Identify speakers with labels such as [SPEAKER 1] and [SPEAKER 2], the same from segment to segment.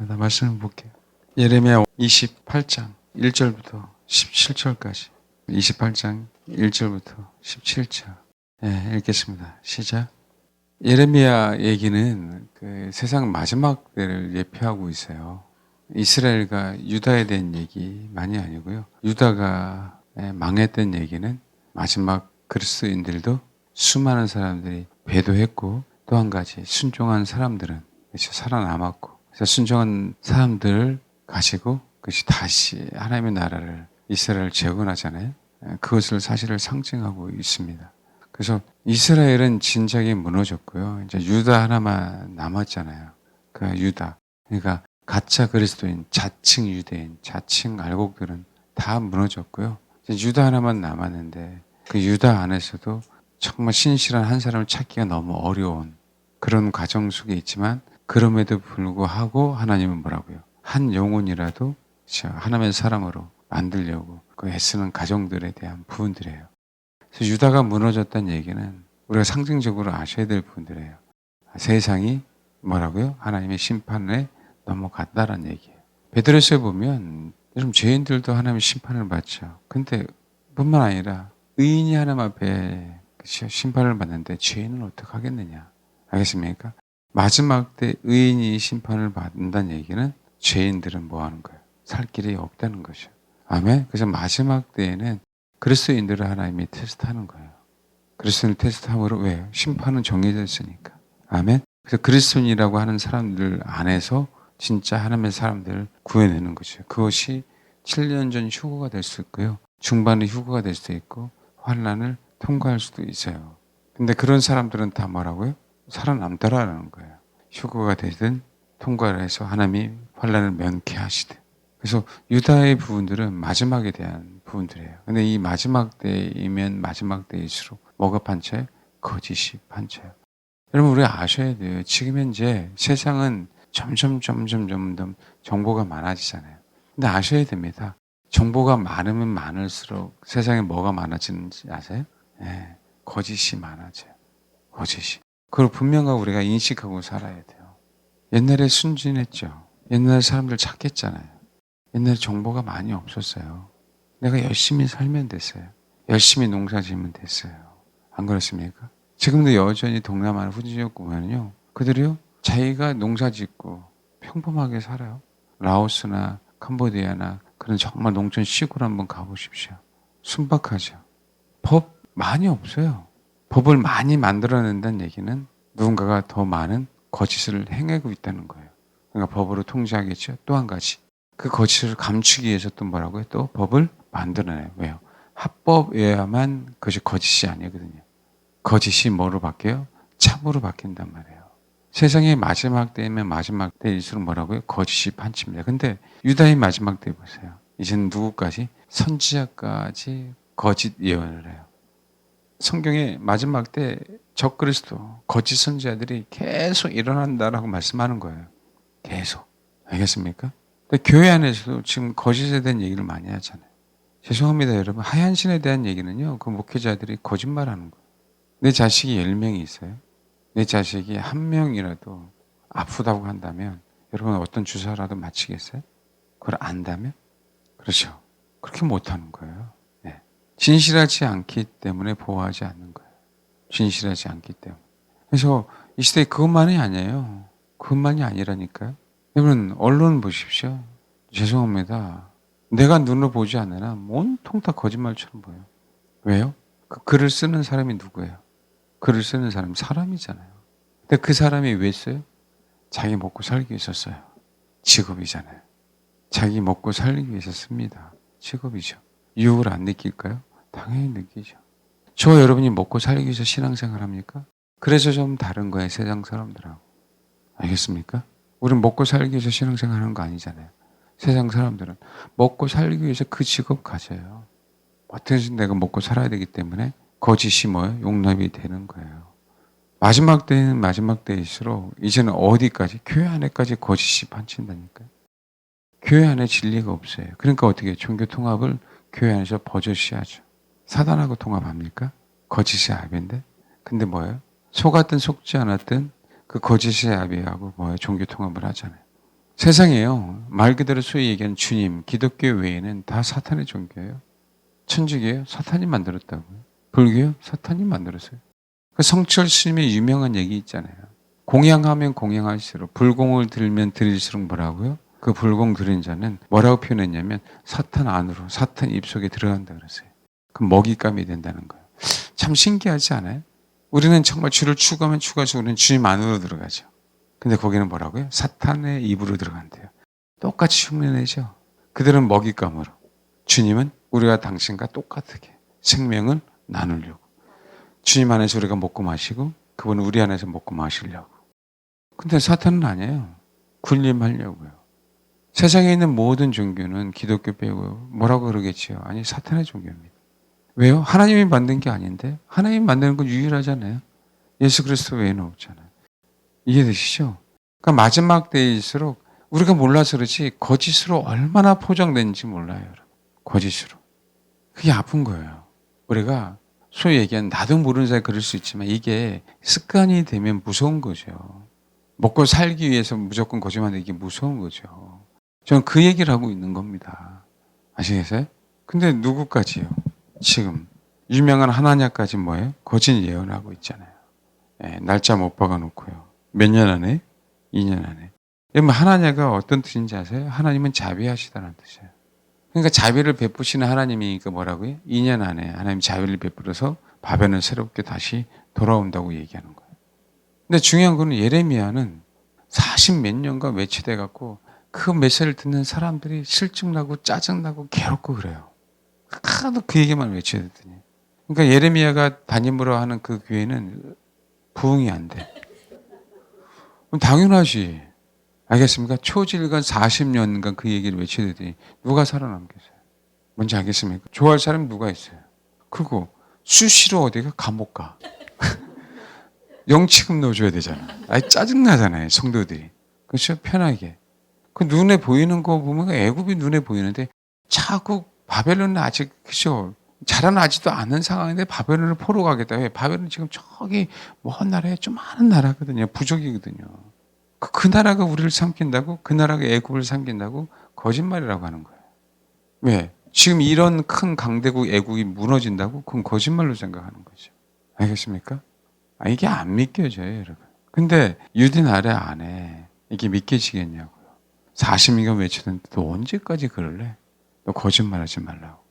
[SPEAKER 1] 하겠습니다. 말씀을 볼게요. 예레미야 28장 1절부터 17절까지 28장 1절부터 17절 읽겠습니다. 시작. 예레미야 얘기는 그 세상 마지막 때를 예표하고 있어요. 이스라엘과 유다에 대한 얘기 많이 아니고요. 유다가 망했던 얘기는 마지막 그리스도인들도 수많은 사람들이 배도했고 또 한 가지 순종한 사람들은 살아남았고 그래서 순종한 사람들을 가지고 그것이 다시 하나님의 나라를 이스라엘을 재건하잖아요. 그것을 사실을 상징하고 있습니다. 그래서 이스라엘은 진작에 무너졌고요. 이제 유다 하나만 남았잖아요. 그 유다. 그러니까 가짜 그리스도인, 자칭 유대인, 자칭 알곡들은 다 무너졌고요. 이제 유다 하나만 남았는데 그 유다 안에서도 정말 신실한 한 사람을 찾기가 너무 어려운 그런 과정 속에 있지만 그럼에도 불구하고 하나님은 뭐라고요? 한 영혼이라도 하나님의 사람으로 만들려고 그 애쓰는 가정들에 대한 부분들이에요. 그래서 유다가 무너졌다는 얘기는 우리가 상징적으로 아셔야 될 부분들이에요. 세상이 뭐라고요? 하나님의 심판에 넘어갔다라는 얘기예요. 베드로서에 보면 요즘 죄인들도 하나님의 심판을 받죠. 근데 뿐만 아니라 의인이 하나님 앞에 심판을 받는데 죄인은 어떻게 하겠느냐. 알겠습니까? 마지막 때 의인이 심판을 받는다는 얘기는 죄인들은 뭐 하는 거예요? 살 길이 없다는 것이요. 아멘? 그래서 마지막 때에는 그리스도인들을 하나님이 테스트하는 거예요. 그리스도인을 테스트함으로 왜요? 심판은 정해져 있으니까. 아멘? 그래서 그리스도인이라고 하는 사람들 안에서 진짜 하나님의 사람들을 구해내는 거죠. 그것이 7년 전 휴거가 될 수 있고요. 중반에 휴거가 될 수도 있고 환난을 통과할 수도 있어요. 근데 그런 사람들은 다 뭐라고요? 살아남더라라는 거예요. 휴거가 되든 통과를 해서 하나님이 환난을 면케하시든. 그래서 유다의 부분들은 마지막에 대한 부분들이에요. 근데 이 마지막 때이면 마지막 때일수록 뭐가 판쳐요? 거짓이 판쳐요. 여러분 우리가 아셔야 돼요. 지금 현재 세상은 점점 정보가 많아지잖아요. 근데 아셔야 됩니다. 정보가 많으면 많을수록 세상에 뭐가 많아지는지 아세요? 네, 거짓이 많아져요. 거짓이. 그걸 분명하고 우리가 인식하고 살아야 돼요. 옛날에 순진했죠. 옛날 사람들 착했잖아요. 옛날에 정보가 많이 없었어요. 내가 열심히 살면 됐어요. 열심히 농사 지으면 됐어요. 안 그렇습니까? 지금도 여전히 동남아 후진국 보면요. 그들이요. 자기가 농사 짓고 평범하게 살아요. 라오스나 캄보디아나 그런 정말 농촌 시골 한번 가보십시오. 순박하죠. 법 많이 없어요. 법을 많이 만들어낸다는 얘기는 누군가가 더 많은 거짓을 행하고 있다는 거예요. 그러니까 법으로 통제하겠죠. 또 한 가지. 그 거짓을 감추기 위해서 또 뭐라고요? 또 법을 만들어내요. 왜요? 합법이어야만 그것이 거짓이 아니거든요. 거짓이 뭐로 바뀌어요? 참으로 바뀐단 말이에요. 세상의 마지막 때면 마지막 때일수록 뭐라고요? 거짓이 판칩니다. 근데 유다의 마지막 때 보세요. 이제는 누구까지? 선지자까지 거짓 예언을 해요. 성경에 마지막 때 적그리스도, 거짓 선지자들이 계속 일어난다라고 말씀하는 거예요. 계속. 알겠습니까? 근데 교회 안에서도 지금 거짓에 대한 얘기를 많이 하잖아요. 죄송합니다, 여러분. 하얀 신에 대한 얘기는요, 그 목회자들이 거짓말하는 거예요. 내 자식이 10명이 있어요. 내 자식이 한 명이라도 아프다고 한다면 여러분 어떤 주사라도 맞히겠어요? 그걸 안다면? 그렇죠. 그렇게 못하는 거예요. 네. 진실하지 않기 때문에 보호하지 않는 거예요. 진실하지 않기 때문에. 그래서 이 시대에 그것만이 아니에요. 그것만이 아니라니까요. 여러분 언론 보십시오. 죄송합니다. 내가 눈으로 보지 않으나 온통 다 거짓말처럼 보여요. 왜요? 그 글을 쓰는 사람이 누구예요? 글을 쓰는 사람이 사람이잖아요. 근데 그 사람이 왜 써요? 자기 먹고 살기 위해서 써요. 직업이잖아요. 자기 먹고 살기 위해서 씁니다. 직업이죠. 유혹을 안 느낄까요? 당연히 느끼죠. 저 여러분이 먹고 살기 위해서 신앙생활 합니까? 그래서 좀 다른 거예요. 세상 사람들하고. 알겠습니까? 우리는 먹고 살기 위해서 신앙생활 하는 거 아니잖아요. 세상 사람들은 먹고 살기 위해서 그 직업 가져요. 어떻게든 내가 먹고 살아야 되기 때문에 거짓이 뭐예요? 용납이 되는 거예요. 마지막 때는 마지막 때일수록 이제는 어디까지? 교회 안에까지 거짓이 판친다니까요. 교회 안에 진리가 없어요. 그러니까 어떻게 해요? 종교 통합을 교회 안에서 버젓이 하죠. 사단하고 통합합니까? 거짓의 압인데. 근데 뭐예요? 속았든 속지 않았든 그 거짓의 압이하고 뭐예요? 종교 통합을 하잖아요. 세상에요. 말 그대로 소위 얘기하는 주님, 기독교 외에는 다 사탄의 종교예요. 천주교요? 사탄이 만들었다고요. 불교요? 사탄이 만들었어요. 그 성철 스님의 유명한 얘기 있잖아요. 공양하면 공양할수록 불공을 들면 들일수록 뭐라고요? 그 불공 들인 자는 뭐라고 표현했냐면 사탄 안으로, 사탄 입속에 들어간다 그랬어요. 그럼 먹잇감이 된다는 거예요. 참 신기하지 않아요? 우리는 정말 주를 추구하면 추구할수록 우리는 주님 안으로 들어가죠. 근데 거기는 뭐라고요? 사탄의 입으로 들어간대요. 똑같이 흉내내죠. 그들은 먹잇감으로. 주님은 우리가 당신과 똑같게 생명을 나누려고. 주님 안에서 우리가 먹고 마시고 그분은 우리 안에서 먹고 마시려고. 근데 사탄은 아니에요. 군림하려고요. 세상에 있는 모든 종교는 기독교 빼고 뭐라고 그러겠지요? 아니 사탄의 종교입니다. 왜요? 하나님이 만든 게 아닌데 하나님이 만드는 건 유일하잖아요. 예수 그리스도 외에는 없잖아요. 이해되시죠? 그러니까 마지막 때일수록 우리가 몰라서 그렇지 거짓으로 얼마나 포장되는지 몰라요. 여러분. 거짓으로. 그게 아픈 거예요. 우리가 소위 얘기하는 나도 모르는 사이 그럴 수 있지만 이게 습관이 되면 무서운 거죠. 먹고 살기 위해서 무조건 거짓말하는 게 무서운 거죠. 저는 그 얘기를 하고 있는 겁니다. 아시겠어요? 근데 누구까지요? 지금 유명한 하나냐까지 뭐예요? 거짓 예언하고 있잖아요. 예, 날짜 못 박아놓고요. 몇 년 안에? 2년 안에. 여러분 하나냐가 어떤 뜻인지 아세요? 하나님은 자비하시다는 뜻이에요. 그러니까 자비를 베푸시는 하나님이니까 뭐라고요? 2년 안에 하나님 자비를 베풀어서 바벨은 새롭게 다시 돌아온다고 얘기하는 거예요. 근데 중요한 거는 예레미야는 40 몇 년간 외치돼 갖고 그 메시지를 듣는 사람들이 실증나고 짜증나고 괴롭고 그래요. 하도 그 얘기만 외쳐야 되더니. 그러니까 예레미야가 담임으로 하는 그 교회는 부흥이 안 돼. 그럼 당연하지. 알겠습니까? 초질간 40년간 그 얘기를 외쳐야 되더니 누가 살아남겠어요? 뭔지 알겠습니까? 좋아할 사람이 누가 있어요? 그리고 수시로 어디가 감옥 가. 영치금 넣어줘야 되잖아. 아니 짜증나잖아요. 성도들이. 그렇죠? 편하게. 그 눈에 보이는 거 보면 애굽이 눈에 보이는데 자꾸 바벨론은 아직 그죠? 자라나지도 않은 상황인데 바벨론을 포로 가겠다. 왜? 바벨론은 지금 저기 먼 나라에 좀 많은 나라거든요. 부족이거든요. 그 나라가 우리를 삼킨다고? 그 나라가 애굽을 삼킨다고? 거짓말이라고 하는 거예요. 왜? 지금 이런 큰 강대국 애국이 무너진다고? 그건 거짓말로 생각하는 거죠. 알겠습니까? 이게 안 믿겨져요, 여러분. 근데 유대 나라 안에 이게 믿겨지겠냐고요. 40년간 외치는데 너 언제까지 그럴래? 너 거짓말하지 말라고.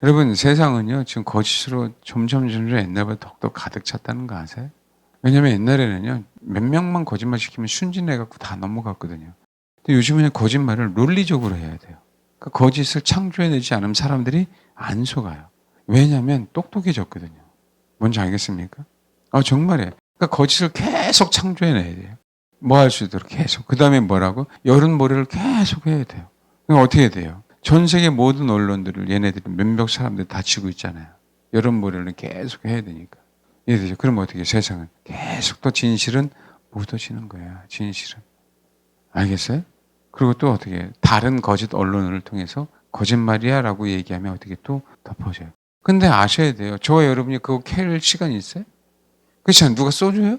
[SPEAKER 1] 여러분 세상은요 지금 거짓으로 점점 옛날보다 더욱더 가득 찼다는 거 아세요? 왜냐면 옛날에는요 몇 명만 거짓말 시키면 순진해갖고 다 넘어갔거든요. 근데 요즘은 거짓말을 논리적으로 해야 돼요. 그러니까 거짓을 창조해내지 않으면 사람들이 안 속아요. 왜냐하면 똑똑해졌거든요. 뭔지 알겠습니까? 정말이에요. 그러니까 거짓을 계속 창조해내야 돼요. 뭐 할 수 있도록 계속. 그 다음에 뭐라고? 여론몰이를 계속 해야 돼요. 그럼 어떻게 해야 돼요? 전 세계 모든 언론들을 얘네들이 몇몇 사람들 다 지고 있잖아요. 여론몰이를 계속 해야 되니까. 이해되죠? 그럼 어떻게 해요? 세상은 계속 또 진실은 묻어지는 거예요. 진실은. 알겠어요? 그리고 또 어떻게 해요? 다른 거짓 언론을 통해서 거짓말이야 라고 얘기하면 어떻게 또 덮어져요. 근데 아셔야 돼요. 저와 여러분이 그거 캐럴 시간이 있어요? 그렇잖아요. 누가 써줘요?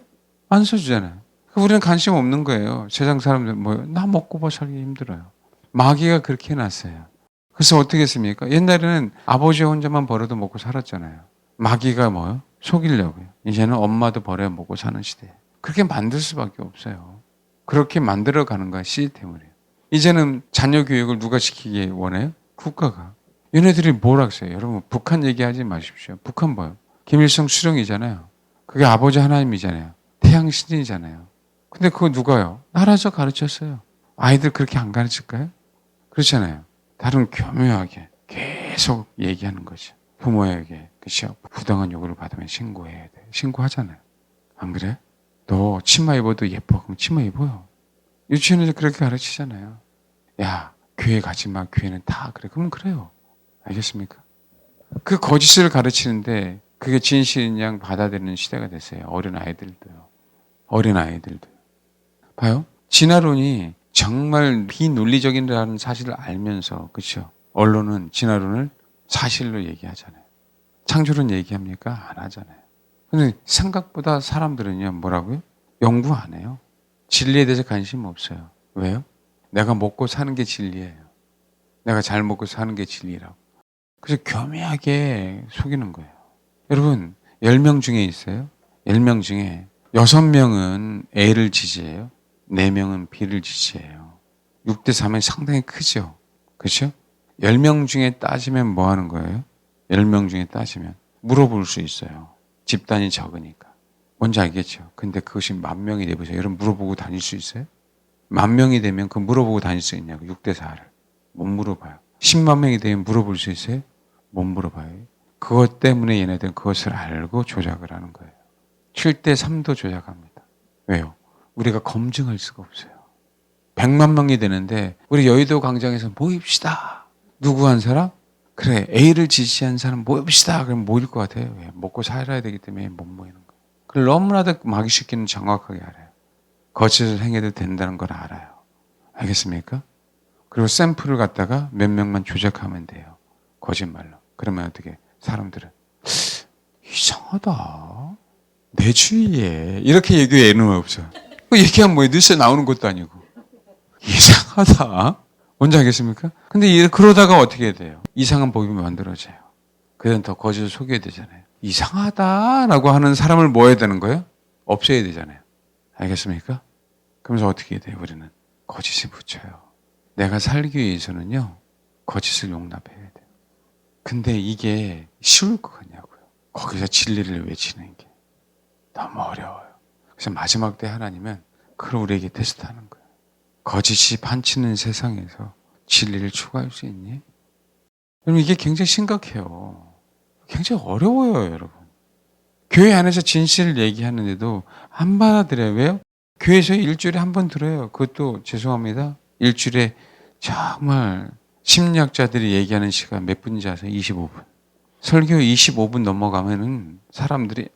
[SPEAKER 1] 안 써주잖아요. 우리는 관심 없는 거예요. 세상 사람들 나 먹고 뭐 살기 힘들어요. 마귀가 그렇게 해놨어요. 그래서 어떻게 했습니까? 옛날에는 아버지 혼자만 벌어도 먹고 살았잖아요. 마귀가 뭐요? 속이려고요. 이제는 엄마도 벌어야 먹고 사는 시대예요. 그렇게 만들 수밖에 없어요. 그렇게 만들어가는 거야 시스템을요. 이제는 자녀 교육을 누가 시키기 원해요? 국가가. 얘네들이 뭘 하겠어요? 여러분 북한 얘기하지 마십시오. 북한 뭐요? 김일성 수령이잖아요. 그게 아버지 하나님이잖아요. 태양신이잖아요. 근데 그거 누가요? 나라에서 가르쳤어요. 아이들 그렇게 안 가르칠까요? 그렇잖아요. 다른 교묘하게 계속 얘기하는 거죠. 부모에게 그렇죠. 부당한 요구를 받으면 신고해야 돼. 신고하잖아요. 안 그래? 너 치마 입어도 예뻐. 그럼 치마 입어요. 유치원에서 그렇게 가르치잖아요. 야, 교회 가지 마. 교회는 다 그래. 그러면 그래요. 알겠습니까? 그 거짓을 가르치는데 그게 진실인 양 받아들이는 시대가 됐어요. 어린 아이들도요. 어린 아이들도. 봐요. 진화론이 정말 비논리적인다는 사실을 알면서 그렇죠. 언론은 진화론을 사실로 얘기하잖아요. 창조론 얘기합니까? 안 하잖아요. 근데 생각보다 사람들은요 뭐라고요? 연구 안 해요. 진리에 대해서 관심 없어요. 왜요? 내가 먹고 사는 게 진리예요. 내가 잘 먹고 사는 게 진리라고. 그래서 교묘하게 속이는 거예요. 여러분 10명 중에 있어요. 10명 중에 6명은 A를 지지해요. 4명은 B를 지지해요. 6대 3은 상당히 크죠. 그렇죠? 10명 중에 따지면 뭐 하는 거예요? 10명 중에 따지면 물어볼 수 있어요. 집단이 적으니까. 뭔지 알겠죠? 근데 그것이 10,000명이 돼보세요. 여러분 물어보고 다닐 수 있어요? 10,000명이 되면 그 물어보고 다닐 수 있냐고. 6대 4를. 못 물어봐요. 10만 명이 되면 물어볼 수 있어요? 못 물어봐요. 그것 때문에 얘네들은 그것을 알고 조작을 하는 거예요. 7대 3도 조작합니다. 왜요? 우리가 검증할 수가 없어요. 100만 명이 되는데 우리 여의도 광장에서 모입시다. 누구 한 사람? 그래 A를 지지한 사람 모입시다. 그럼 모일 것 같아요. 왜? 먹고 살아야 되기 때문에 못 모이는 거예요. 그걸 너무나도 마귀새끼는 정확하게 알아요. 거짓을 행해도 된다는 걸 알아요. 알겠습니까? 그리고 샘플을 갖다가 몇 명만 조작하면 돼요. 거짓말로. 그러면 어떻게 사람들은 이상하다. 내 주위에 이렇게 얘기해 애는 없어. 얘기하면 뭐예요? 뉴스에 나오는 것도 아니고. 이상하다. 뭔지 알겠습니까? 근데 그러다가 어떻게 돼요? 이상한 법이 만들어져요. 그다음 더 거짓을 속여야 되잖아요. 이상하다라고 하는 사람을 뭐 해야 되는 거예요? 없애야 되잖아요. 알겠습니까? 그러면서 어떻게 돼요? 우리는 거짓을 붙여요. 내가 살기 위해서는요. 거짓을 용납해야 돼요. 근데 이게 쉬울 것 같냐고요. 거기서 진리를 외치는 게 너무 어려워요. 그래서 마지막 때 하나님은 그걸 우리에게 테스트하는 거예요. 거짓이 판치는 세상에서 진리를 추구할 수 있니? 여러분 이게 굉장히 심각해요. 굉장히 어려워요, 여러분. 교회 안에서 진실을 얘기하는데도 안 받아들여요. 왜요? 교회에서 일주일에 한 번 들어요. 그것도 죄송합니다. 일주일에 정말 심리학자들이 얘기하는 시간 몇 분인지 아세요? 25분. 설교 25분 넘어가면은 사람들이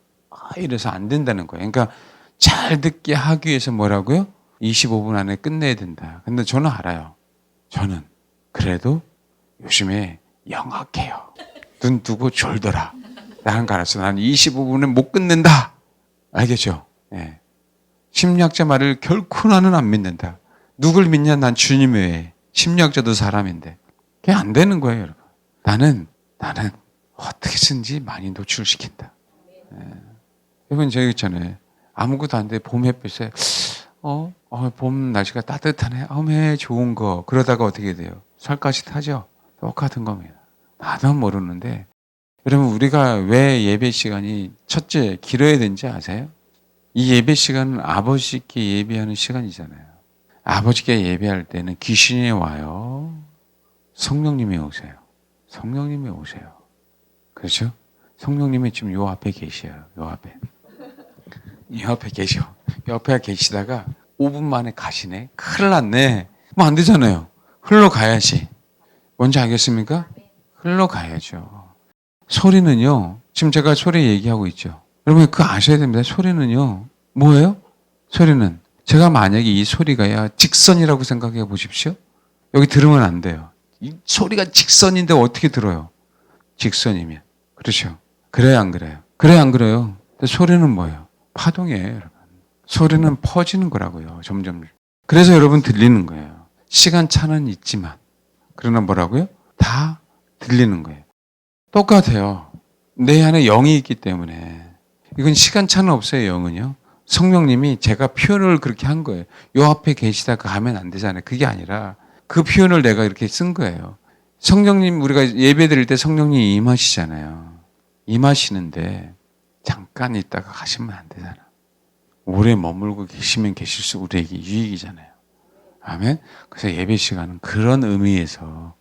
[SPEAKER 1] 이래서 안 된다는 거예요. 그러니까 잘 듣게 하기 위해서 뭐라고요? 25분 안에 끝내야 된다. 근데 저는 알아요. 저는 그래도 요즘에 영악해요. 눈 뜨고 졸더라. 나는 알았어. 나는 25분에 못 끝낸다. 알겠죠? 예. 심리학자 말을 결코 나는 안 믿는다. 누굴 믿냐? 난 주님 외에. 심리학자도 사람인데. 그게 안 되는 거예요, 여러분. 나는 어떻게든지 많이 노출시킨다. 예. 여러분, 저기 있잖아요. 아무것도 안 돼. 봄 햇빛에, 봄 날씨가 따뜻하네. 어메, 좋은 거. 그러다가 어떻게 돼요? 살갗이 타죠? 똑같은 겁니다. 나도 모르는데, 여러분, 우리가 왜 예배 시간이 첫째, 길어야 되는지 아세요? 이 예배 시간은 아버지께 예배하는 시간이잖아요. 아버지께 예배할 때는 귀신이 와요. 성령님이 오세요. 성령님이 오세요. 그렇죠? 성령님이 지금 요 앞에 계셔요. 요 앞에. 이 앞에 계셔. 옆에 계시다가 5분 만에 가시네. 큰일 났네. 뭐 안 되잖아요. 흘러가야지. 뭔지 알겠습니까? 흘러가야죠. 소리는요. 지금 제가 소리 얘기하고 있죠. 여러분 그거 아셔야 됩니다. 소리는요. 뭐예요? 소리는 제가 만약에 이 소리가 직선이라고 생각해 보십시오. 여기 들으면 안 돼요. 이 소리가 직선인데 어떻게 들어요? 직선이면. 그렇죠. 그래야 안 그래요? 그래야 안 그래요? 근데 소리는 뭐예요? 파동이에요, 여러분. 소리는 퍼지는 거라고요. 점점. 그래서 여러분 들리는 거예요. 시간차는 있지만. 그러나 뭐라고요? 다 들리는 거예요. 똑같아요. 내 안에 영이 있기 때문에. 이건 시간차는 없어요, 영은요. 성령님이 제가 표현을 그렇게 한 거예요. 요 앞에 계시다가 가면 안 되잖아요. 그게 아니라 그 표현을 내가 이렇게 쓴 거예요. 성령님, 우리가 예배 드릴 때 성령님이 임하시잖아요. 임하시는데 잠깐 있다가 가시면 안 되잖아. 오래 머물고 계시면 계실수록 우리에게 유익이잖아요. 아멘? 그래서 예배 시간은 그런 의미에서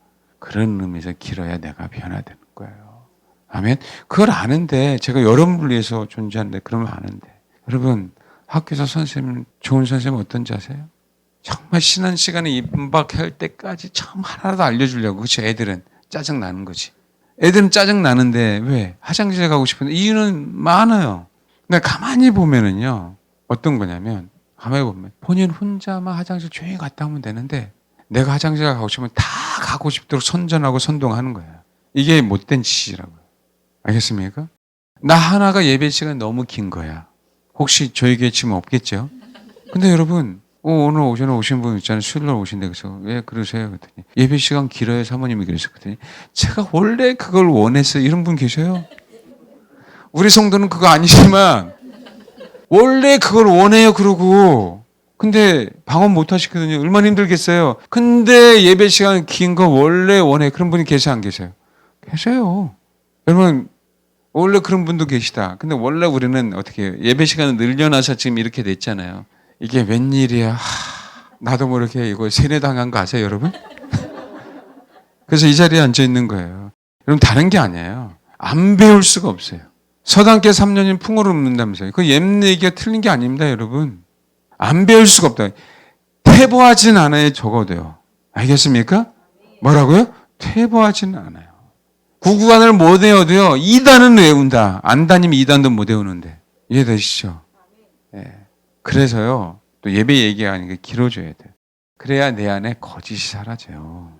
[SPEAKER 1] 길어야 내가 변화되는 거예요. 아멘? 그걸 아는데 제가 여러분을 위해서 존재하는데 그러면 아는데 여러분 학교에서 선생님 좋은 선생님 어떤지 아세요? 정말 쉬는 시간에 임박할 때까지 참 하나도 알려주려고. 그렇죠? 애들은 짜증나는 거지. 애들은 짜증나는데 왜? 화장실에 가고 싶은데 이유는 많아요. 근데 가만히 보면은요. 어떤 거냐면 가만히 보면 본인 혼자만 화장실 조용히 갔다 오면 되는데 내가 화장실 가고 싶으면 다 가고 싶도록 선전하고 선동하는 거예요. 이게 못된 짓이라고요. 알겠습니까? 나 하나가 예배 시간 너무 긴 거야. 혹시 저희 교회 지금 없겠죠? 근데 여러분 오늘 오전에 오신 분 있잖아요. 수요일날 오신다 그래서 왜 그러세요? 그랬더니 예배 시간 길어요. 사모님이 그랬더니 제가 원래 그걸 원했어요. 이런 분 계셔요. 우리 성도는 그거 아니지만 원래 그걸 원해요. 그러고 근데 방언 못 하시거든요. 얼마나 힘들겠어요. 근데 예배 시간 긴 거 원래 원해. 그런 분이 계세요? 안 계세요? 계세요. 여러분 원래 그런 분도 계시다. 근데 원래 우리는 어떻게 해요? 예배 시간을 늘려놔서 지금 이렇게 됐잖아요. 이게 웬일이야. 나도 모르게 이거 세뇌당한 거 아세요, 여러분? 그래서 이 자리에 앉아 있는 거예요. 여러분 다른 게 아니에요. 안 배울 수가 없어요. 서당계 3년이면 풍어를 읊는다면서요. 그 옛 얘기가 틀린 게 아닙니다, 여러분. 안 배울 수가 없다. 퇴보하진 않아요, 적어도요. 알겠습니까? 뭐라고요? 퇴보하진 않아요. 구구간을 못 외워도요, 2단은 외운다. 안 다니면 2단도 못 외우는데. 이해되시죠? 네. 그래서요, 또 예배 얘기가 아니라 길어져야 돼요. 그래야 내 안에 거짓이 사라져요.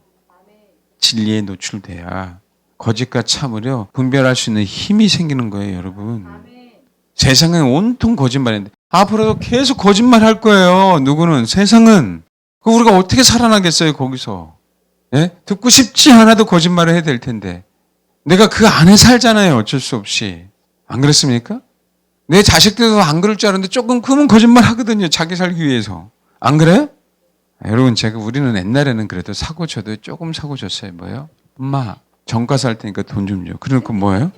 [SPEAKER 1] 진리에 노출돼야 거짓과 참으려 분별할 수 있는 힘이 생기는 거예요, 여러분. 세상은 온통 거짓말인데 앞으로도 계속 거짓말 할 거예요. 누구는? 세상은. 우리가 어떻게 살아나겠어요, 거기서. 예? 듣고 싶지 않아도 거짓말을 해야 될 텐데. 내가 그 안에 살잖아요, 어쩔 수 없이. 안 그렇습니까? 내 자식들도 안 그럴 줄 알았는데 조금 크면 거짓말 하거든요, 자기 살기 위해서. 안 그래요? 여러분, 우리는 옛날에는 그래도 사고 쳐도 조금 사고 쳤어요. 뭐예요? 엄마, 정가 살 테니까 돈 좀 줘. 그러니까 뭐예요?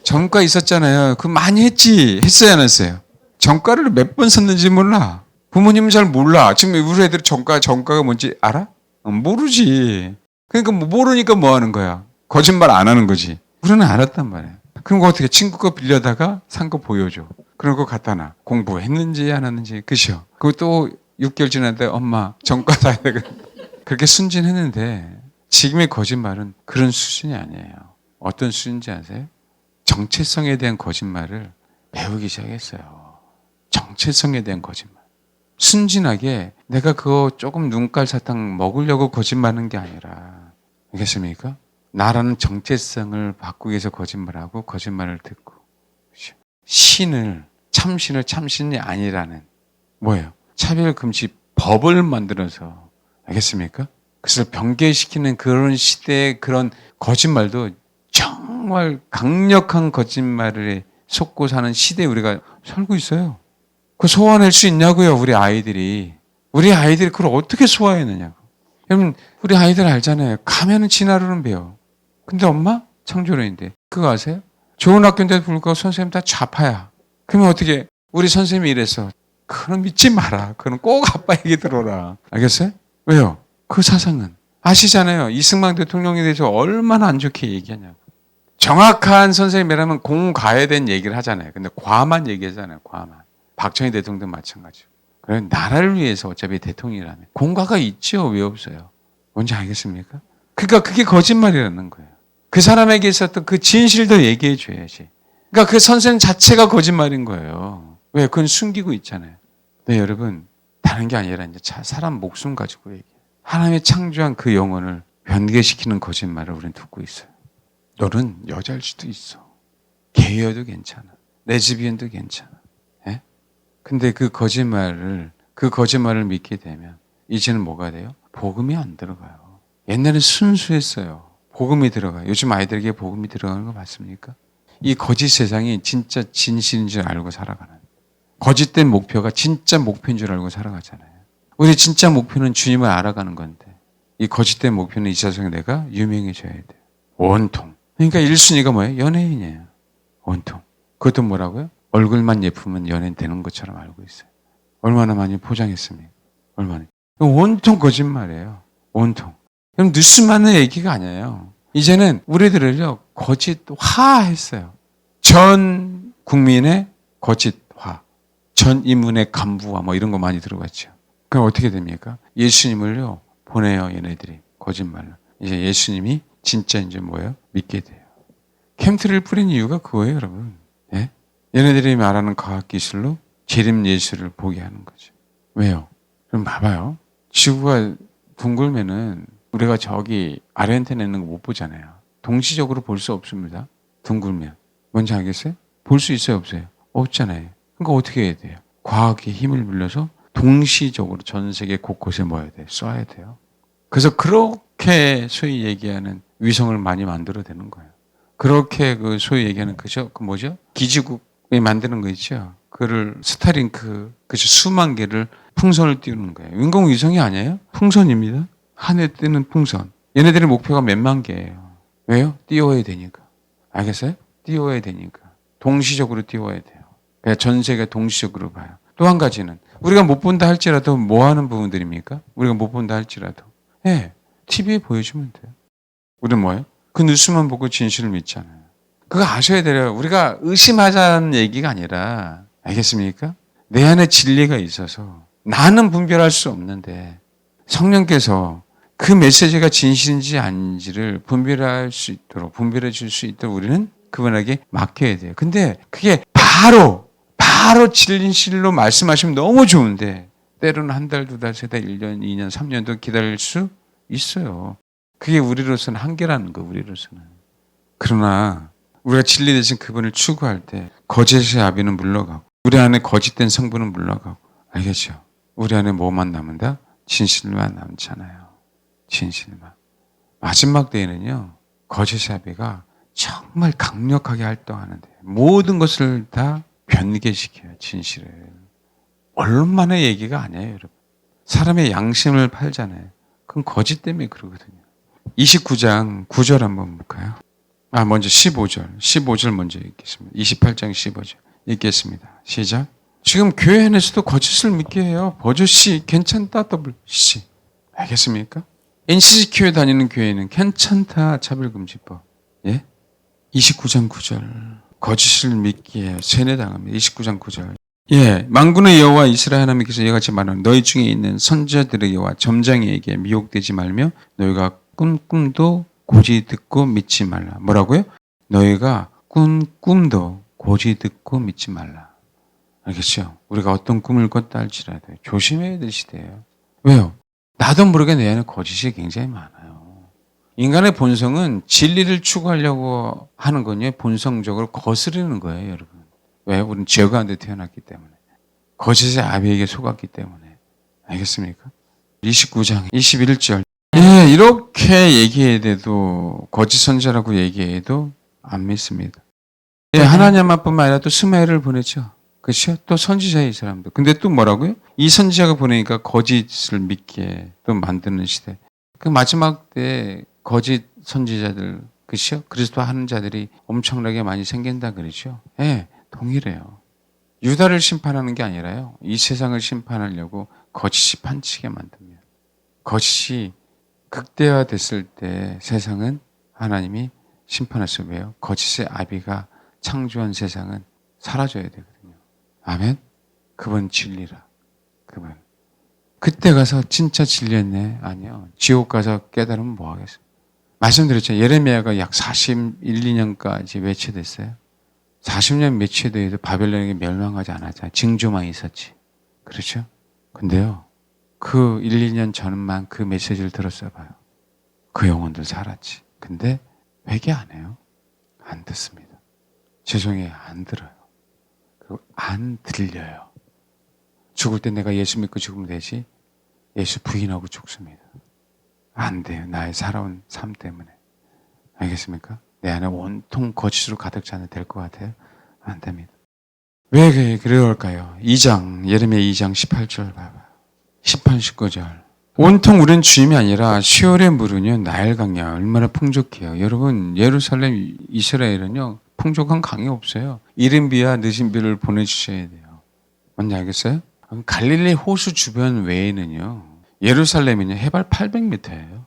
[SPEAKER 1] 정가 있었잖아요. 그거 많이 했어요, 안 했어요? 정가를 몇 번 썼는지 몰라. 부모님은 잘 몰라. 지금 우리 애들 정가가 뭔지 알아? 모르지. 그러니까 모르니까 뭐 하는 거야? 거짓말 안 하는 거지. 우리는 알았단 말이에요. 그럼 어떻게 친구 거 빌려다가 산 거 보여줘. 그런 거 갖다 놔. 공부했는지 안 했는지. 그죠? 그거 또 6개월 지났는데 엄마 정가 사야 돼. 그렇게 순진했는데 지금의 거짓말은 그런 수준이 아니에요. 어떤 수준인지 아세요? 정체성에 대한 거짓말을 배우기 시작했어요. 정체성에 대한 거짓말. 순진하게 내가 그거 조금 눈깔 사탕 먹으려고 거짓말하는 게 아니라, 알겠습니까? 나라는 정체성을 바꾸기 위해서 거짓말하고 거짓말을 듣고 참신이 아니라는 뭐예요? 차별금지 법을 만들어서, 알겠습니까? 그래서 병개시키는 그런 시대의 그런 거짓말도 정말 강력한 거짓말을 속고 사는 시대에 우리가 살고 있어요. 그거 소화낼 수 있냐고요, 우리 아이들이. 우리 아이들이 그걸 어떻게 소화해내냐고. 여러분, 우리 아이들 알잖아요. 가면은 진화론은 배워. 근데 엄마? 창조론인데. 그거 아세요? 좋은 학교인데도 불구하고 선생님 다 좌파야. 그러면 어떻게, 우리 선생님이 이랬어. 그건 믿지 마라. 그건 꼭 아빠 얘기 들어라. 알겠어요? 왜요? 그 사상은. 아시잖아요. 이승만 대통령에 대해서 얼마나 안 좋게 얘기하냐고. 정확한 선생님이라면 공과에 대한 얘기를 하잖아요. 근데 과만 얘기하잖아요. 과만. 박정희 대통령도 마찬가지고. 그래, 나라를 위해서 어차피 대통령이라면 공과가 있죠. 왜 없어요? 뭔지 알겠습니까? 그러니까 그게 거짓말이라는 거예요. 그 사람에게 있었던 그 진실도 얘기해 줘야지. 그러니까 그 선생 자체가 거짓말인 거예요. 왜? 그건 숨기고 있잖아요. 네, 여러분, 다른 게 아니라 이제 사람 목숨 가지고 얘기해요. 하나님이 창조한 그 영혼을 변개시키는 거짓말을 우리는 듣고 있어요. 너는 여자일 수도 있어. 게이여도 괜찮아. 레즈비언도 괜찮아. 예? 근데 그 거짓말을 믿게 되면 이제는 뭐가 돼요? 복음이 안 들어가요. 옛날엔 순수했어요. 복음이 들어가요. 요즘 아이들에게 복음이 들어가는 거 맞습니까? 이 거짓 세상이 진짜 진실인 줄 알고 살아가는, 거짓된 목표가 진짜 목표인 줄 알고 살아가잖아요. 우리 진짜 목표는 주님을 알아가는 건데 이 거짓된 목표는 이 세상에 내가 유명해져야 돼요. 원통. 그러니까 1순위가 뭐예요? 연예인이에요. 원통. 그것도 뭐라고요? 얼굴만 예쁘면 연예인 되는 것처럼 알고 있어요. 얼마나 많이 포장했습니까? 얼마나. 원통 거짓말이에요. 원통. 그럼 뉴스만의 얘기가 아니에요. 이제는 우리들을요, 거짓화했어요. 전 국민의 거짓화. 전 인문의 간부화, 뭐 이런 거 많이 들어갔죠. 그럼 어떻게 됩니까? 예수님을요, 보내요, 얘네들이. 거짓말로. 이제 예수님이 진짜 이제 뭐예요? 믿게 돼요. 캠트를 뿌린 이유가 그거예요, 여러분. 예? 얘네들이 말하는 과학기술로 재림 예수를 보게 하는 거죠. 왜요? 그럼 봐봐요. 지구가 둥글면은 우리가 저기 아르헨티나에 있는 거 못 보잖아요. 동시적으로 볼 수 없습니다. 둥글면. 뭔지 알겠어요? 볼 수 있어요, 없어요? 없잖아요. 그러니까 어떻게 해야 돼요? 과학의 힘을 빌려서 동시적으로 전 세계 곳곳에 모여야 돼요. 쏴야 돼요. 그래서 그렇게 소위 얘기하는 위성을 많이 만들어내는 거예요. 그렇게 그 소위 얘기하는 그죠? 그 뭐죠? 기지국이 만드는 거 있죠? 그를 스타링크, 그죠? 수만 개를 풍선을 띄우는 거예요. 인공위성이 아니에요? 풍선입니다. 하늘에 뜨는 풍선. 얘네들의 목표가 몇만 개예요. 왜요? 띄워야 되니까. 알겠어요? 띄워야 되니까. 동시적으로 띄워야 돼요. 그러니까 전 세계가 동시적으로 봐요. 또 한 가지는 우리가 못 본다 할지라도 뭐 하는 부분들입니까? 우리가 못 본다 할지라도. 예. TV에 보여주면 돼요. 우리는 뭐예요? 그 뉴스만 보고 진실을 믿잖아요. 그거 아셔야 돼요. 우리가 의심하자는 얘기가 아니라, 알겠습니까? 내 안에 진리가 있어서 나는 분별할 수 없는데 성령께서 그 메시지가 진실인지 아닌지를 분별해 줄 수 있도록 우리는 그분에게 맡겨야 돼요. 근데 그게 바로 진실로 말씀하시면 너무 좋은데 때로는 한 달, 두 달, 세 달, 1년, 2년, 3년도 기다릴 수 있어요. 그게 우리로서는 한계라는 거, 우리로서는. 그러나 우리가 진리 대신 그분을 추구할 때 거짓의 아비는 물러가고 우리 안에 거짓된 성분은 물러가고, 알겠죠? 우리 안에 뭐만 남는다? 진실만 남잖아요. 진실만. 마지막 때에는요, 거짓의 아비가 정말 강력하게 활동하는데 모든 것을 다 변개시켜요, 진실을. 얼마나 얘기가 아니에요, 여러분. 사람의 양심을 팔잖아요. 그건 거짓 때문에 그러거든요. 29장 9절 한번 볼까요? 먼저 15절 먼저 읽겠습니다. 28장 15절 읽겠습니다. 시작. 지금 교회 안에서도 거짓을 믿게 해요. 버젓이 괜찮다, WC. 알겠습니까? NCC 교회 다니는 교회는 괜찮다, 차별금지법. 예? 29장 9절. 거짓을 믿게 해요. 세뇌당합니다. 29장 9절. 예, 만군의 여호와 이스라엘 하나님께서 이같이 말하는 너희 중에 있는 선지자들에게와 점장에게 미혹되지 말며 너희가 꿈도 고지 듣고 믿지 말라. 뭐라고요? 너희가 꿈도 고지 듣고 믿지 말라. 알겠죠? 우리가 어떤 꿈을 꿨다 할지라도 조심해야 될 시대예요. 왜요? 나도 모르게 내 안에 거짓이 굉장히 많아요. 인간의 본성은 진리를 추구하려고 하는 건요, 본성적으로 거스르는 거예요, 여러분. 왜? 우리는 죄 가운데 태어났기 때문에. 거짓의 아비에게 속았기 때문에. 알겠습니까? 29장 21절. 예, 이렇게 얘기해도 거짓 선지자라고 얘기해도 안 믿습니다. 예, 하나님뿐만 아니라 또 스마엘을 보냈죠. 그렇죠? 또 선지자의 이 사람도. 근데 또 뭐라고요? 이 선지자가 보내니까 거짓을 믿게 또 만드는 시대. 그 마지막 때 거짓 선지자들, 그렇죠? 그리스도 하는 자들이 엄청나게 많이 생긴다 그러죠. 예, 동일해요. 유다를 심판하는 게 아니라요, 이 세상을 심판하려고 거짓이 판치게 만듭니다. 거짓이 극대화됐을 때 세상은 하나님이 심판하시고, 왜요? 거짓의 아비가 창조한 세상은 사라져야 되거든요. 아멘? 그분 진리라. 그분. 그때 가서 진짜 진리였네? 아니요. 지옥 가서 깨달으면 뭐 하겠어요? 말씀드렸죠. 예레미야가 약 41, 2년까지 매체됐어요. 40년 매체돼도 바벨론에게 멸망하지 않았잖아요. 징조만 있었지. 그렇죠? 근데요, 그 1, 2년 전만 그 메시지를 들었어 봐요. 그 영혼들 살았지. 근데 회개 안 해요. 안 듣습니다. 죄송해요. 안 들어요. 그리고 안 들려요. 죽을 때 내가 예수 믿고 죽으면 되지, 예수 부인하고 죽습니다. 안 돼요. 나의 살아온 삶 때문에. 알겠습니까? 내 안에 온통 거짓으로 가득 차면 될 것 같아요? 안 됩니다. 왜 그럴까요? 2장, 예레미야 2장 18절 봐봐. 18, 19절. 온통 우린 주임이 아니라 시월의 물은요, 나일강이야. 얼마나 풍족해요. 여러분, 예루살렘, 이스라엘은요, 풍족한 강이 없어요. 이른 비와 늦은 비를 보내주셔야 돼요. 뭔지 알겠어요? 갈릴리 호수 주변 외에는요, 예루살렘은요, 해발 800m예요.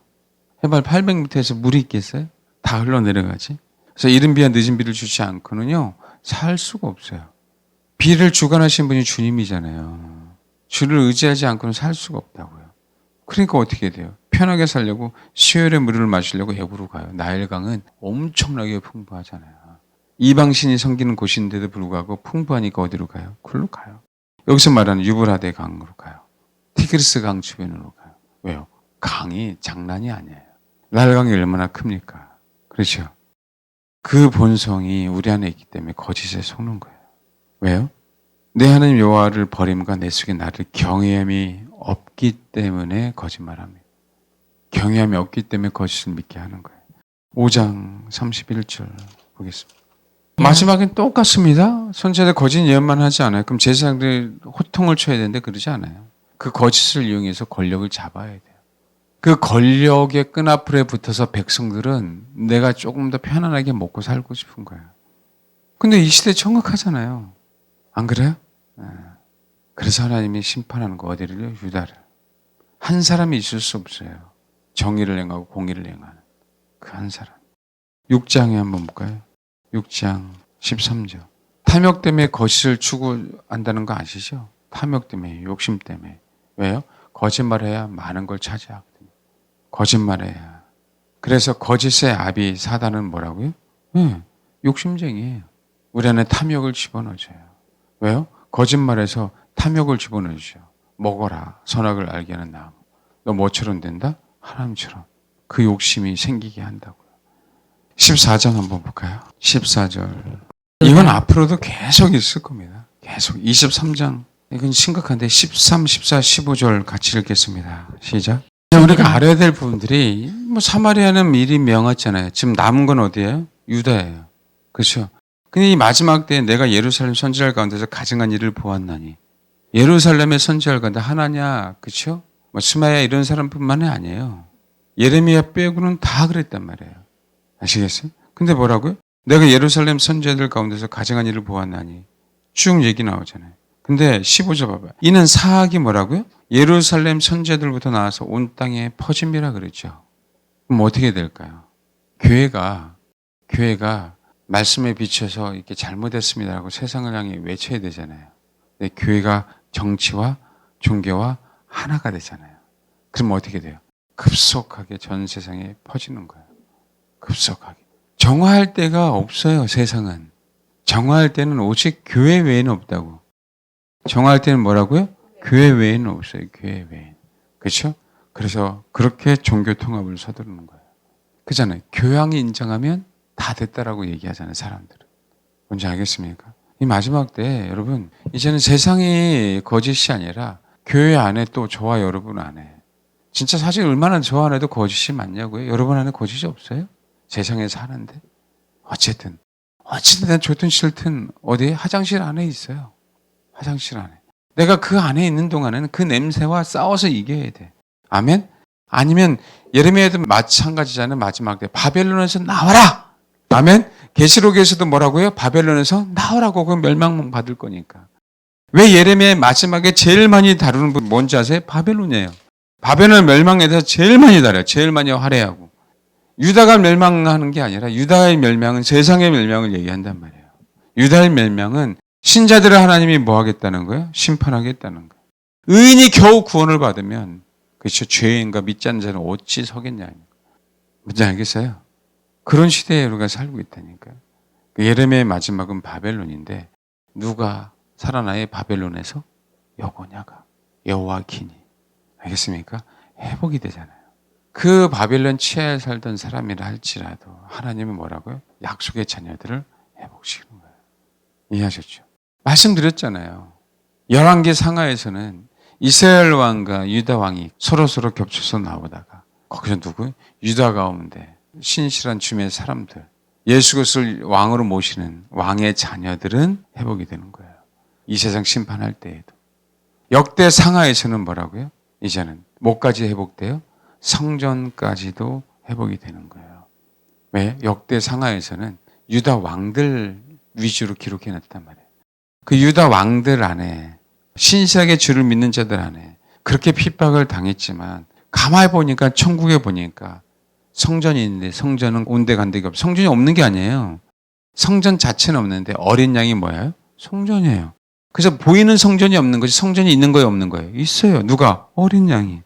[SPEAKER 1] 해발 800m에서 물이 있겠어요? 다 흘러내려가지. 그래서 이른 비와 늦은 비를 주지 않고는요, 살 수가 없어요. 비를 주관하신 분이 주님이잖아요. 주를 의지하지 않고는 살 수가 없다고요. 그러니까 어떻게 돼요? 편하게 살려고 시월의 물을 마시려고 애구로 가요. 나일강은 엄청나게 풍부하잖아요. 이방신이 섬기는 곳인데도 불구하고 풍부하니까 어디로 가요? 굴로 가요. 여기서 말하는 유브라데 강으로 가요. 티그리스 강 주변으로 가요. 왜요? 강이 장난이 아니에요. 나일강이 얼마나 큽니까? 그렇죠? 그 본성이 우리 안에 있기 때문에 거짓에 속는 거예요. 왜요? 내 하나님 여호와를 버림과 내 속에 나를 경외함이 없기 때문에 거짓말합니다. 경외함이 없기 때문에 거짓을 믿게 하는 거예요. 5장 31절 보겠습니다. 마지막엔 똑같습니다. 선지자들 거짓 예언만 하지 않아요. 그럼 제사장들이 호통을 쳐야 되는데 그러지 않아요. 그 거짓을 이용해서 권력을 잡아야 돼요. 그 권력의 끈앞에 붙어서 백성들은 내가 조금 더 편안하게 먹고 살고 싶은 거예요. 근데 이 시대 정확하잖아요. 안 그래요? 그래서 하나님이 심판하는 거 어디를요? 유다를. 한 사람이 있을 수 없어요. 정의를 행하고 공의를 행하는 그 한 사람. 6장에 한번 볼까요? 6장 13절. 탐욕 때문에 거짓을 추구한다는 거 아시죠? 탐욕 때문에, 욕심 때문에. 왜요? 거짓말해야 많은 걸 차지하거든요. 거짓말해야. 그래서 거짓의 아비 사단은 뭐라고요? 욕심쟁이에요. 우리 안에 탐욕을 집어넣어줘요. 왜요? 거짓말해서 탐욕을 집어넣어주죠. 먹어라. 선악을 알게 하는 나무. 너 뭐처럼 된다? 하나님처럼. 그 욕심이 생기게 한다고요. 14장 한번 볼까요? 14절. 이건 앞으로도 계속 있을 겁니다. 계속. 23장. 이건 심각한데 13, 14, 15절 같이 읽겠습니다. 시작. 우리가 알아야 될 부분들이 사마리아는 미리 명했잖아요. 지금 남은 건 어디예요? 유다예요. 그렇죠? 근데 이 마지막 때에 내가 예루살렘 선지자들 가운데서 가증한 일을 보았나니 예루살렘의 선지자들 가운데 하나냐, 그렇죠? 스마야 이런 사람뿐만이 아니에요. 예레미야 빼고는 다 그랬단 말이에요. 아시겠어요? 근데 뭐라고요? 내가 예루살렘 선지자들 가운데서 가증한 일을 보았나니 쭉 얘기 나오잖아요. 근데 15절 봐봐요. 이는 사악이 뭐라고요? 예루살렘 선지자들부터 나와서 온 땅에 퍼짐이라 그랬죠. 그럼 어떻게 될까요? 교회가 말씀에 비춰서 이렇게 잘못했습니다라고 세상을 향해 외쳐야 되잖아요. 근데 교회가 정치와 종교와 하나가 되잖아요. 그럼 어떻게 돼요? 급속하게 전 세상에 퍼지는 거예요. 급속하게. 정화할 데가 없어요, 세상은. 정화할 때는 오직 교회 외에는 없다고. 정화할 때는 뭐라고요? 교회 외에는 없어요, 교회 외에는. 그렇죠? 그래서 그렇게 종교 통합을 서두르는 거예요. 그잖아요. 교양이 인정하면 다 됐다라고 얘기하잖아요, 사람들은. 뭔지 알겠습니까? 이 마지막 때 여러분, 이제는 세상이 거짓이 아니라 교회 안에 또 저와 여러분 안에 진짜 사실 얼마나 저 안에도 거짓이 많냐고요? 여러분 안에 거짓이 없어요? 세상에 사는데? 어쨌든 난 좋든 싫든 어디에? 화장실 안에 있어요. 화장실 안에. 내가 그 안에 있는 동안에는 그 냄새와 싸워서 이겨야 돼. 아멘? 아니면 예레미야도 마찬가지잖아요. 마지막 때 바벨론에서 나와라! 아멘? 계시록에서도 뭐라고요? 바벨론에서 나오라고. 그 멸망 받을 거니까. 왜 예레미야의 마지막에 제일 많이 다루는 분 뭔지 아세요? 바벨론이에요. 바벨론 멸망에 대해서 제일 많이 다뤄요. 제일 많이 할애하고. 유다가 멸망하는 게 아니라 유다의 멸망은 세상의 멸망을 얘기한단 말이에요. 유다의 멸망은 신자들을 하나님이 뭐 하겠다는 거예요? 심판하겠다는 거예요. 의인이 겨우 구원을 받으면 그렇죠. 죄인과 믿지 않는 자는 어찌 서겠냐. 뭔지 알겠어요? 그런 시대에 우리가 살고 있다니까요. 예레미야의 마지막은 바벨론인데 누가 살아나요? 바벨론에서? 여고냐가 여호와키니. 알겠습니까? 회복이 되잖아요. 그 바벨론 치하에 살던 사람이라 할지라도 하나님은 뭐라고요? 약속의 자녀들을 회복시키는 거예요. 이해하셨죠? 말씀드렸잖아요. 11개 상하에서는 이스라엘 왕과 유다 왕이 서로 겹쳐서 나오다가 거기서 누구? 유다 가운데 신실한 주님의 사람들, 예수 그리스도를 왕으로 모시는 왕의 자녀들은 회복이 되는 거예요. 이 세상 심판할 때에도. 역대 상하에서는 뭐라고요? 이제는 뭐까지 회복돼요? 성전까지도 회복이 되는 거예요. 왜? 역대 상하에서는 유다 왕들 위주로 기록해놨단 말이에요. 그 유다 왕들 안에 신실하게 주를 믿는 자들 안에 그렇게 핍박을 당했지만 가만히 보니까 천국에 보니까 성전이 있는데 성전은 온데간데가 없어요. 성전이 없는 게 아니에요. 성전 자체는 없는데 어린 양이 뭐예요? 성전이에요. 그래서 보이는 성전이 없는 거지 성전이 있는 거예요, 없는 거예요? 있어요. 누가? 어린 양이.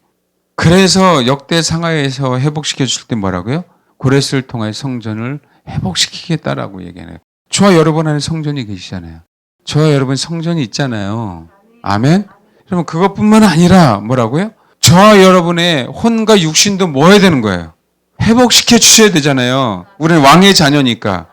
[SPEAKER 1] 그래서 역대 상하에서 회복시켜 줄 때 뭐라고요? 고레스를 통해 성전을 회복시키겠다라고 얘기하네요. 저와 여러분 안에 성전이 계시잖아요. 저와 여러분 성전이 있잖아요. 아멘? 여러분 그것뿐만 아니라 뭐라고요? 저와 여러분의 혼과 육신도 뭐 해야 되는 거예요? 회복시켜 주셔야 되잖아요. 우리는 왕의 자녀니까.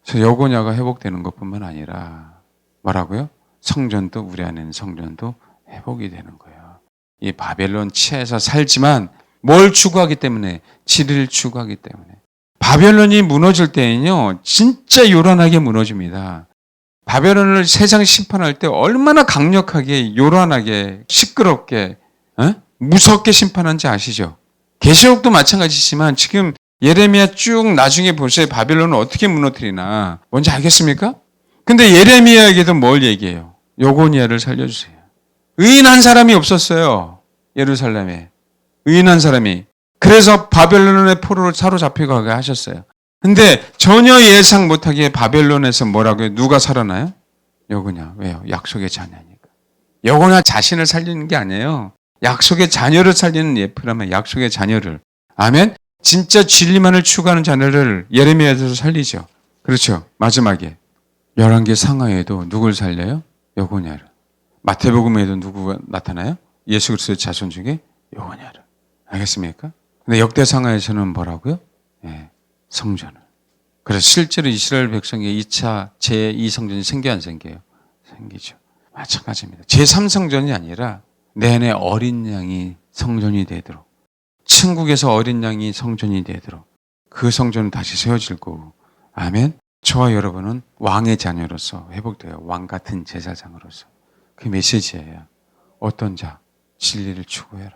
[SPEAKER 1] 저 여고냐가 회복되는 것뿐만 아니라 뭐라고요? 성전도 우리 안에는 성전도 회복이 되는 거예요. 이 바벨론 치하에서 살지만 뭘 추구하기 때문에? 진리를 추구하기 때문에. 바벨론이 무너질 때는요, 진짜 요란하게 무너집니다. 바벨론을 세상 심판할 때 얼마나 강력하게, 요란하게, 시끄럽게, 무섭게 심판한지 아시죠? 계시록도 마찬가지지만 지금 예레미야 쭉 나중에 보세요. 바벨론을 어떻게 무너뜨리나. 뭔지 알겠습니까? 근데 예레미야에게도 뭘 얘기해요? 여고니아를 살려주세요. 의인한 사람이 없었어요. 예루살렘에. 의인한 사람이. 그래서 바벨론의 포로를 사로잡혀가게 하셨어요. 근데 전혀 예상 못하게 바벨론에서 뭐라고요? 누가 살아나요? 여고냐. 왜요? 약속의 자녀니까. 여고냐 자신을 살리는 게 아니에요. 약속의 자녀를 살리는 예표라면 약속의 자녀를. 아멘? 진짜 진리만을 추구하는 자녀를 예레미야에서 살리죠. 그렇죠. 마지막에. 11개 상하에도 누굴 살려요? 여고냐를. 마태복음에도 누구가 나타나요? 예수 그리스도의 자손 중에 여고냐를. 알겠습니까? 근데 역대 상하에서는 뭐라고요? 예, 성전을. 그래서 실제로 이스라엘 백성의 2차 제2성전이 생겨 안 생겨요? 생기죠. 마찬가지입니다. 제3성전이 아니라 내내 어린 양이 성전이 되도록, 천국에서 어린 양이 성전이 되도록 그 성전은 다시 세워질 거고, 아멘. 저와 여러분은 왕의 자녀로서 회복돼요. 왕 같은 제사장으로서. 그 메시지예요. 어떤 자? 진리를 추구해라.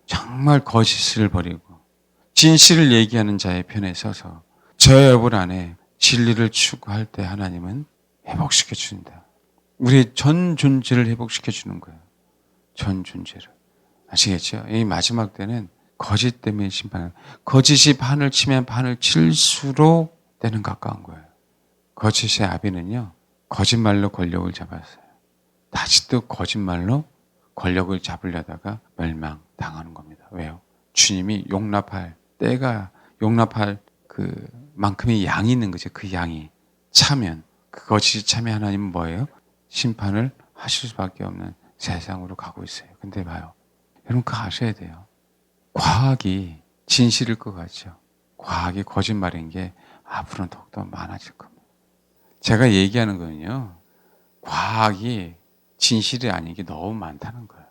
[SPEAKER 1] 정말 거짓을 버리고 진실을 얘기하는 자의 편에 서서 저 여러분 안에 진리를 추구할 때 하나님은 회복시켜 준다. 우리 전 존재를 회복시켜 주는 거예요. 전 존재를. 아시겠죠? 이 마지막 때는 거짓 때문에 심판을. 거짓이 판을 치면 판을 칠수록 때는 가까운 거예요. 거짓의 아비는요, 거짓말로 권력을 잡았어요. 다시 또 거짓말로 권력을 잡으려다가 멸망당하는 겁니다. 왜요? 주님이 용납할 그 만큼의 양이 있는 거죠. 그 양이 차면, 그 거짓이 차면 하나님은 뭐예요? 심판을 하실 수밖에 없는 세상으로 가고 있어요. 근데 봐요. 여러분 그거 아셔야 돼요. 과학이 진실일 것 같죠. 과학이 거짓말인 게 앞으로는 더욱더 많아질 겁니다. 제가 얘기하는 거는요, 과학이 진실이 아닌 게 너무 많다는 거예요.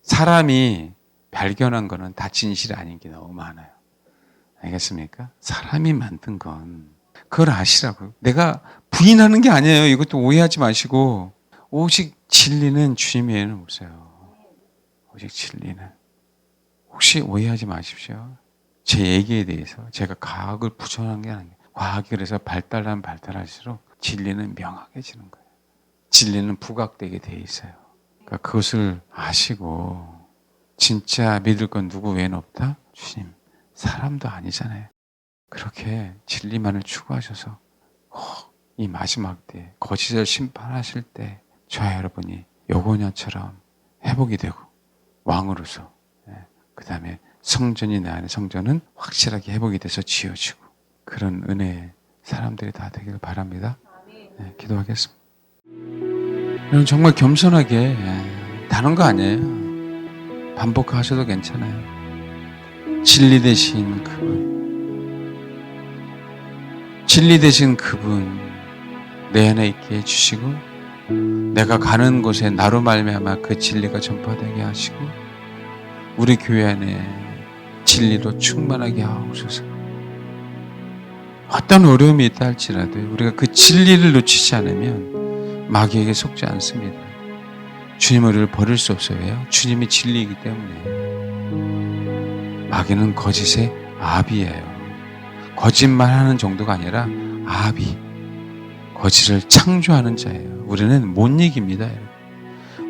[SPEAKER 1] 사람이 발견한 거는 다 진실이 아닌 게 너무 많아요. 알겠습니까? 사람이 만든 건 그걸 아시라고요. 내가 부인하는 게 아니에요. 이것도 오해하지 마시고, 오직 진리는 주님 외에는 없어요. 오직 진리는. 혹시 오해하지 마십시오. 제 얘기에 대해서 제가 과학을 부정한 게 아니에요. 과학이 그래서 발달하면 발달할수록 진리는 명확해지는 거예요. 진리는 부각되게 돼 있어요. 그러니까 그것을 아시고, 진짜 믿을 건 누구 외에는 없다? 주님. 사람도 아니잖아요. 그렇게 진리만을 추구하셔서 이 마지막 때 거짓을 심판하실 때 저와 여러분이 여고냐처럼 회복이 되고 왕으로서, 그 다음에 성전이 내 안에 성전은 확실하게 회복이 돼서 지어지고, 그런 은혜의 사람들이 다 되기를 바랍니다. 기도하겠습니다. 여러분 정말 겸손하게, 다른 거 아니에요. 반복하셔도 괜찮아요. 진리 되신 그분 내 안에 있게 해주시고, 내가 가는 곳에 나로 말미암아 그 진리가 전파되게 하시고, 우리 교회 안에 진리로 충만하게 하옵소서. 어떤 어려움이 있다 할지라도 우리가 그 진리를 놓치지 않으면 마귀에게 속지 않습니다. 주님 우리를 버릴 수 없어요. 왜요? 주님이 진리이기 때문에. 마귀는 거짓의 아비예요. 거짓말하는 정도가 아니라 아비, 거짓을 창조하는 자예요. 우리는 못 이깁니다.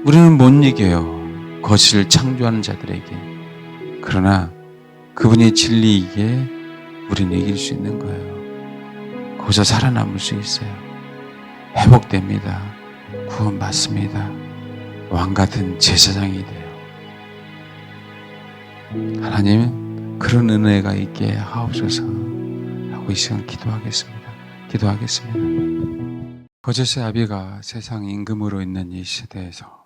[SPEAKER 1] 우리는 못 이겨요. 거짓을 창조하는 자들에게. 그러나 그분이 진리이기에 우리는 이길 수 있는 거예요. 거기서 살아남을 수 있어요. 회복됩니다. 구원받습니다. 왕같은 제사장이 돼요. 하나님 그런 은혜가 있게 하옵소서 하고 이 시간 기도하겠습니다. 거짓의 아비가 세상 임금으로 있는 이 시대에서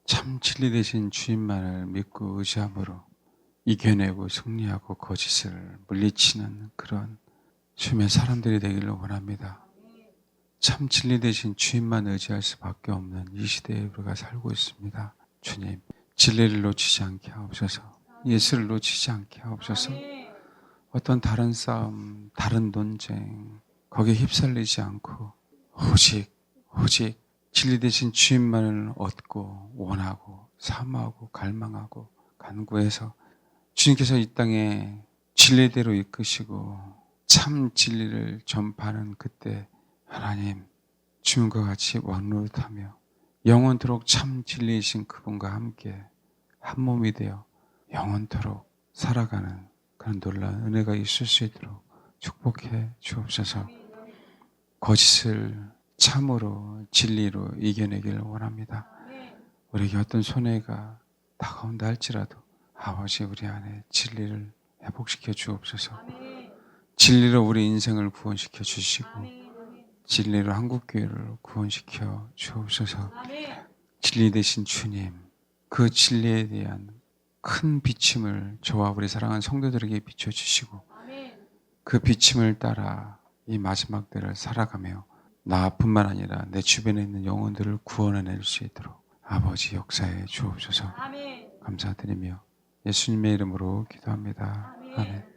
[SPEAKER 1] 참 진리 되신 주님만을 믿고 의지함으로 이겨내고 승리하고 거짓을 물리치는 그런 주님의 사람들이 되기를 원합니다. 참 진리 대신 주님만 의지할 수밖에 없는 이 시대에 우리가 살고 있습니다. 주님, 진리를 놓치지 않게 하옵소서. 예수를 놓치지 않게 하옵소서. 어떤 다른 싸움, 다른 논쟁, 거기에 휩쓸리지 않고 오직 진리 대신 주님만을 얻고 원하고 사모하고 갈망하고 간구해서 주님께서 이 땅에 진리대로 이끄시고 참 진리를 전파하는 그때 하나님 주님과 같이 왕노릇하며 영원토록 참 진리이신 그분과 함께 한 몸이 되어 영원토록 살아가는 그런 놀라운 은혜가 있을 수 있도록 축복해 주옵소서. 거짓을 참으로 진리로 이겨내기를 원합니다. 우리에게 어떤 손해가 다가온다 할지라도 아버지 우리 안에 진리를 회복시켜 주옵소서. 진리로 우리 인생을 구원시켜 주시고 진리로 한국교회를 구원시켜 주옵소서. 진리 되신 주님, 그 진리에 대한 큰 비침을 저와 우리 사랑하는 성도들에게 비춰주시고 그 비침을 따라 이 마지막 때를 살아가며 나뿐만 아니라 내 주변에 있는 영혼들을 구원해낼 수 있도록 아버지 역사해 주옵소서. 감사드리며 예수님의 이름으로 기도합니다. 아멘.